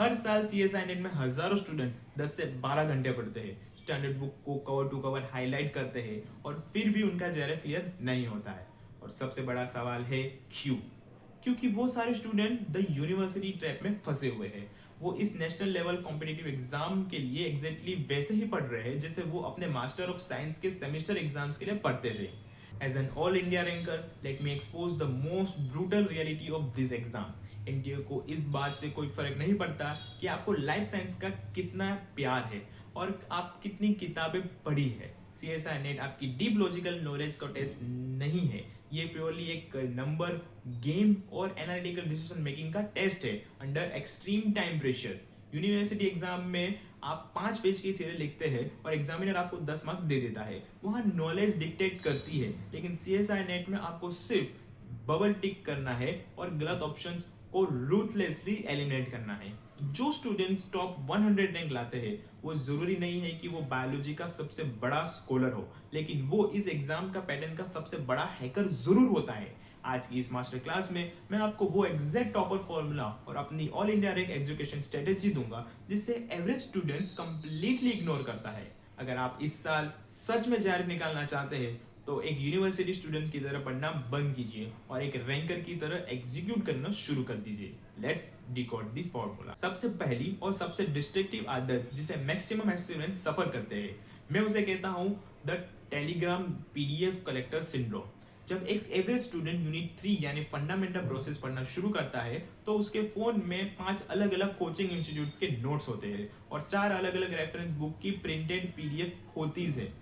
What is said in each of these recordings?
हर साल CSI net में हजारों स्टूडेंट 10 से 12 घंटे पढ़ते हैं, स्टैंडर्ड बुक को कवर टू कवर हाईलाइट करते हैं और फिर भी उनका जेआरएफ क्लियर नहीं होता है। और सबसे बड़ा सवाल है क्यों? क्योंकि वो सारे स्टूडेंट द यूनिवर्सिटी ट्रैप में फंसे हुए हैं। वो इस नेशनल लेवल कॉम्पिटिटिव एग्जाम के लिए एग्जैक्टली वैसे ही पढ़ रहे हैं जैसे वो अपने मास्टर ऑफ साइंस के सेमेस्टर एग्जाम्स के लिए पढ़ते थे। As an all India ranker, let me expose the most brutal reality of this exam. NTA को इस बात से कोई फर्क नहीं पड़ता कि आपको लाइफ साइंस का कितना प्यार है और आप कितनी किताबें पढ़ी है। सीएसआई नेट आपकी डीप लॉजिकल नॉलेज का टेस्ट नहीं है, ये प्योरली एक नंबर गेम और एनालिटिकल डिसीजन मेकिंग का टेस्ट है under extreme time pressure. University exam में आप 5 पेज की थ्योरी लिखते हैं और एग्जामिनर आपको 10 मार्क्स दे देता है, वहाँ नॉलेज डिक्टेट करती है। लेकिन सीएसआई नेट में आपको सिर्फ बबल टिक करना है और गलत ऑप्शंस को रूथलेसली एलिमिनेट करना है। जो स्टूडेंट्स टॉप 100 रैंक लाते हैं वो जरूरी नहीं है कि वो बायोलॉजी का सबसे बड़ा स्कॉलर हो, लेकिन वो इस एग्जाम का पैटर्न का सबसे बड़ा हैकर जरूर होता है। आज की इस मास्टर क्लास में मैं आपको वो एग्जैक्ट टॉपर फॉर्मूला और अपनी all India rank education strategy दूंगा जिससे एवरेज स्टूडेंट्स कंप्लीटली इग्नोर करता है। अगर आप इस साल सच में जेआरएफ निकालना चाहते हैं तो एक यूनिवर्सिटी स्टूडेंट की तरह पढ़ना बंद कीजिए और एक रैंकर की तरह एग्जीक्यूट करना शुरू कर दीजिए। Let's decode the formula. सबसे पहली और सबसे डिस्ट्रक्टिव आदत जिसे मैक्सिमम स्टूडेंट्स सफर करते हैं, मैं उसे कहता हूं the Telegram PDF collector syndrome. जब एक एवरेज स्टूडेंट यूनिट 3 यानी फंडामेंटल प्रोसेस पढ़ना शुरू करता है तो उसके फोन में 5 अलग अलग कोचिंग इंस्टीट्यूट्स के नोट्स होते हैं और 4 अलग अलग रेफरेंस बुक की प्रिंटेड पीडीएफ होती है।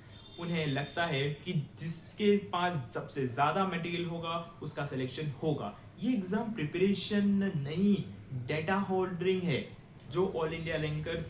उन्हें लगता है कि जिसके पास सबसे ज्यादा मटेरियल होगा उसका सिलेक्शन होगा। ये एग्जाम प्रिपरेशन नहीं, डेटा होल्डरिंग है। जो ऑल इंडिया रैंकर्स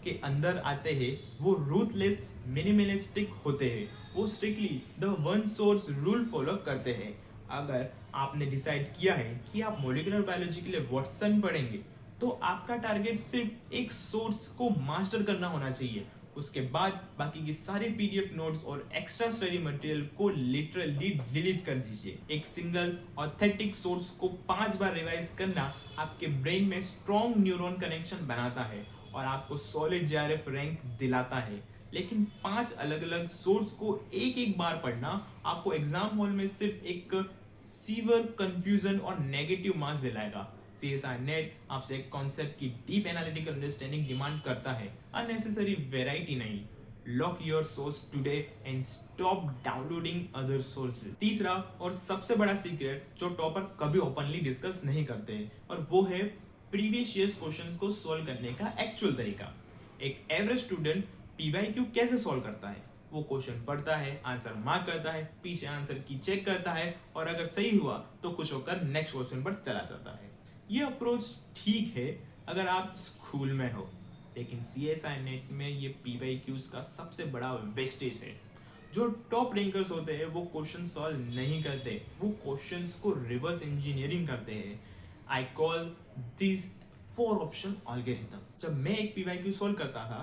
के अंदर आते हैं वो रूथलेस मिनिमलिस्टिक होते हैं, वो strictly the one source rule follow करते हैं। अगर आपने डिसाइड किया है कि आप मॉलिक्यूलर बायोलॉजी के लिए वाटसन पढ़ेंगे तो आपका टारगेट सिर्फ एक सोर्स को मास्टर करना होना चाहिए। उसके बाद बाकी की सारी पीडीएफ नोट्स और एक्स्ट्रा स्टडी मटेरियल को लिटरली डिलीट कर दीजिए। एक सिंगल ऑथेंटिक सोर्स को 5 बार रिवाइज करना आपके ब्रेन में स्ट्रॉन्ग न्यूरॉन कनेक्शन बनाता है और आपको सॉलिड जेआरएफ रैंक दिलाता है। लेकिन 5 अलग अलग सोर्स को एक एक बार पढ़ना आपको एग्जाम हॉल में सिर्फ एक सीवियर कंफ्यूजन और नेगेटिव मार्क्स दिलाएगा। सीएसआई नेट आपसे एक कॉन्सेप्ट की डीप एनालिटिकल अंडरस्टैंडिंग डिमांड करता है, अननेसेसरी वैरायटी नहीं। Lock your source today and stop downloading other sources. तीसरा और सबसे बड़ा सीक्रेट जो टॉपर कभी ओपनली डिस्कस नहीं करते और वो है प्रीवियस ईयर्स क्वेश्चंस को सॉल्व करने का एक्चुअल तरीका। एक एवरेज स्टूडेंट पीवाईक्यू कैसे सॉल्व करता है? वो क्वेश्चन पढ़ता है, आंसर मार्क करता है, पीछे आंसर की चेक करता है और अगर सही हुआ तो खुश होकर नेक्स्ट क्वेश्चन पर चला जाता है। ये अप्रोच ठीक है अगर आप स्कूल में हो, लेकिन सीएसआई नेट में ये पीवाईक्यूज का सबसे बड़ा वेस्टेज है। जो टॉप रैंकर्स होते हैं वो क्वेश्चन सॉल्व नहीं करते, वो क्वेश्चंस को रिवर्स इंजीनियरिंग करते हैं। I call this 4 option algorithm. जब मैं एक पीवाईक्यू सॉल्व करता था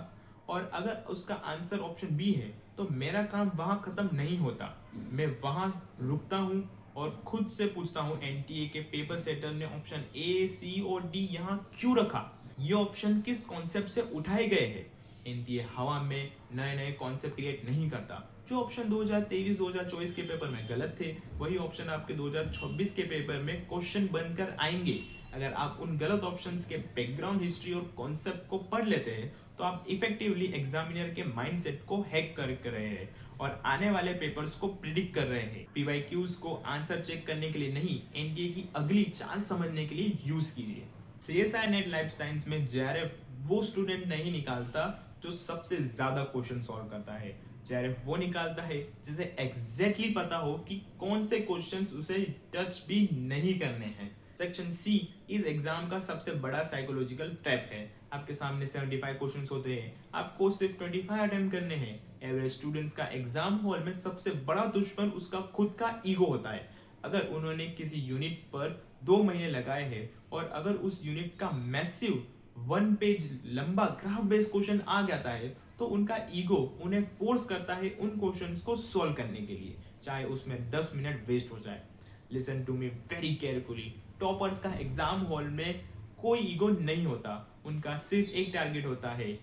और अगर उसका आंसर ऑप्शन बी है तो मेरा काम वहां खत्म नहीं होता। मैं वहां रुकता हूं और खुद से पूछता हूं एनटीए के पेपर सेटर ने ऑप्शन ए, सी और डी यहाँ क्यों रखा? ये ऑप्शन किस कॉन्सेप्ट से उठाए गए हैं? एनटीए हवा में नए नए कॉन्सेप्ट क्रिएट नहीं करता। जो ऑप्शन 2023-2024 के पेपर में गलत थे वही ऑप्शन आपके 2026 के पेपर में क्वेश्चन बनकर आएंगे। अगर आप उन गलत ऑप्शंस के बैकग्राउंड हिस्ट्री और कॉन्सेप्ट को पढ़ लेते हैं तो आप इफेक्टिवली एग्जामिनर के माइंडसेट को हैक कर रहे हैं और आने वाले पेपर्स को प्रिडिक्ट कर रहे हैं। पीवाईक्यूज को आंसर चेक करने के लिए नहीं, एनटीए की अगली चाल समझने के लिए यूज कीजिए। सीएसआई नेट लाइफ साइंस में जेआरएफ वो स्टूडेंट नहीं निकालता जो सबसे ज्यादा क्वेश्चन सॉल्व करता है। जेआरएफ वो निकालता है जिसे एग्जैक्टली पता हो कि कौन से क्वेश्चंस उसे टच भी नहीं करने हैं। सेक्शन सी इस एग्जाम का सबसे बड़ा साइकोलॉजिकल ट्रैप है। आपके सामने 75 क्वेश्चंस होते हैं, आपको सिर्फ 25 अटेम्प्ट करने हैं। एवरेज स्टूडेंट्स का एग्जाम हॉल में सबसे बड़ा दुश्मन उसका खुद का ईगो होता है। अगर उन्होंने किसी यूनिट पर 2 महीने लगाए हैं और अगर उस यूनिट का मैसिव 1 पेज लंबा ग्राफ बेस्ड क्वेश्चन आ जाता है तो उनका ईगो उन्हें फोर्स करता है उन क्वेश्चंस को सॉल्व करने के लिए, चाहे उसमें 10 मिनट वेस्ट हो जाए। Listen to me very carefully, toppers का एग्जाम हॉल में कोई ईगो नहीं होता, उनका सिर्फ एक टारगेट होता है,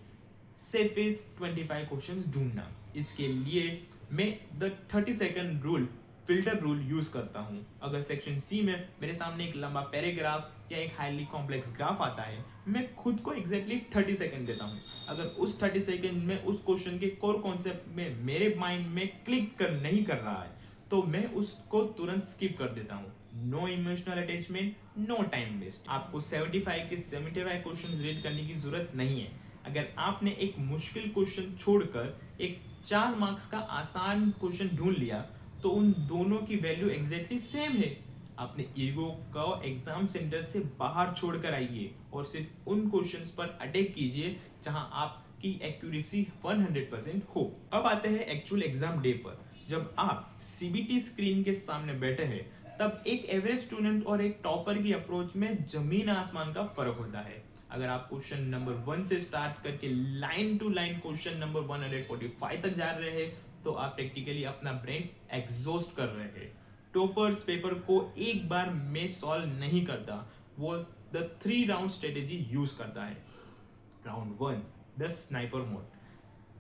सेफेस्ट 25 क्वेश्चंस ढूंढना। इसके लिए मैं the 30 second rule, filter rule use करता हूं। अगर सेक्शन सी में मेरे सामने एक लंबा पैराग्राफ या एक हाईली कॉम्प्लेक्स ग्राफ आता है, मैं खुद को एग्जैक्टली 30 सेकंड देता हूं। अगर उस 30 सेकंड में उस क्वेश्चन के कोर कॉन्सेप्ट में मेरे माइंड में क्लिक कर नहीं कर रहा है, तो मैं उसको तुरंत स्किप कर देता हूँ। No emotional attachment, no time waste. आपको 75 के 75 क्वेश्चन रीड करने की जरूरत नहीं है। अगर आपने एक मुश्किल क्वेश्चन छोड़कर एक 4 मार्क्स का आसान क्वेश्चन ढूंढ लिया, तो उन दोनों की वैल्यू एग्जैक्टली सेम है। अपने ईगो को एग्जाम सेंटर से बाहर छोड़कर आइए और सिर्फ उन क्वेश्चंस पर अटैक कीजिए जहां आपकी एक्यूरेसी 100% हो। अब आते हैं एक्चुअल एग्जाम डे पर। जब आप सीबीटी स्क्रीन के सामने बैठे हैं, तब एक एवरेज स्टूडेंट और एक टॉपर की अप्रोच में जमीन आसमान का फर्क होता है। अगर आप क्वेश्चन नंबर 1 से स्टार्ट करके line to line question number 145 तक जा रहे हैं, तो आप प्रैक्टिकली अपना ब्रेन एग्जॉस्ट कर रहे हैं। टॉपर्स पेपर को एक बार में सॉल्व नहीं करता, वो द 3 राउंड स्ट्रेटेजी यूज करता है। Round 1, the sniper mode.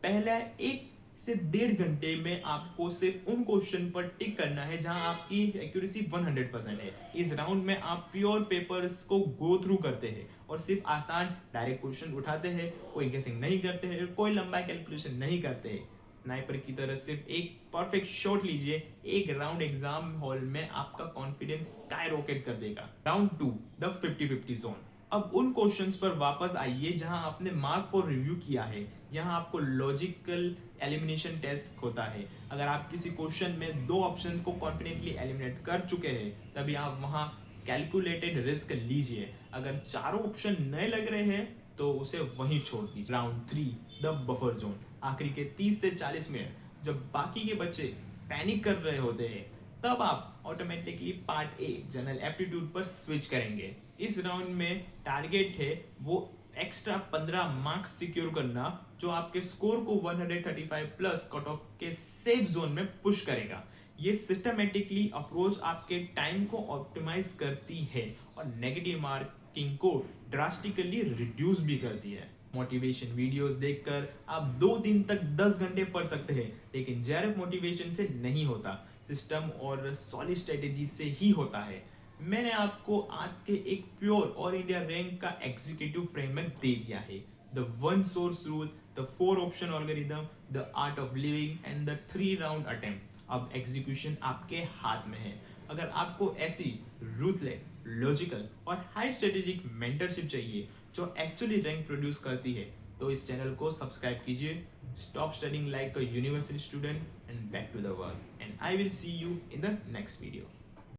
पहला 1 से 1.5 घंटे में आपको सिर्फ उन क्वेश्चन पर टिक करना है जहां आपकी एक्यूरेसी 100% है। इस राउंड में आप प्योर पेपर्स को गो थ्रू करते हैं और सिर्फ आसान डायरेक्ट क्वेश्चन उठाते हैं, कोई गेसिंग नहीं करते हैं, कोई लंबा कैलकुलेशन नहीं करते हैं। स्नाइपर की तरह सिर्फ एक परफेक्ट शॉट लीजिए, एक राउंड एग्जाम हॉल में आपका कॉन्फिडेंस स्काई रॉकेट कर देगा। Round 2, the 50-50 zone. अब उन क्वेश्चंस पर वापस आइए जहां आपने मार्क फॉर रिव्यू किया है। यहाँ आपको लॉजिकल एलिमिनेशन टेस्ट होता है। अगर आप किसी क्वेश्चन में 2 ऑप्शन को कॉन्फिडेंटली एलिमिनेट कर चुके हैं, तभी आप वहां कैलकुलेटेड रिस्क लीजिए। अगर चारों ऑप्शन नए लग रहे हैं, तो उसे वहीं छोड़ दीजिए। Round 3, the buffer zone. आखिरी के 30 से 40 मिनट जब बाकी के बच्चे पैनिक कर रहे होते हैं, तब आप automatically part a general aptitude पर स्विच करेंगे। इस राउंड में टारगेट है वो एक्स्ट्रा 15 मार्क्स सिक्योर करना, जो आपके स्कोर को 135 प्लस कट ऑफ के सेफ जोन में पुश करेगा। ये सिस्टमेटिकली अप्रोच आपके टाइम को ऑप्टिमाइज करती है और नेगेटिव मार्किंग को ड्रास्टिकली रिड्यूस भी करती है। मोटिवेशन वीडियोस देखकर आप 2 दिन तक 10 घंटे पढ़ सकते हैं, लेकिन जेआरएफ मोटिवेशन से नहीं होता, सिस्टम और सॉलिड स्ट्रेटेजी से ही होता है। मैंने आपको आज के एक प्योर और इंडिया रैंक का एग्जीक्यूटिव फ्रेमवर्क दे दिया है। The 1 source rule, the 4 option algorithm, the art of living and the 3 round attempt. अब एग्जीक्यूशन आपके हाथ में है। अगर आपको ऐसी रूथलेस, लॉजिकल और हाई स्ट्रेटेजिक मेंटरशिप चाहिए जो एक्चुअली रैंक प्रोड्यूस करती है, तो इस चैनल को सब्सक्राइब कीजिए। Stop studying like a university student and back to the work, and I will see you in the next video.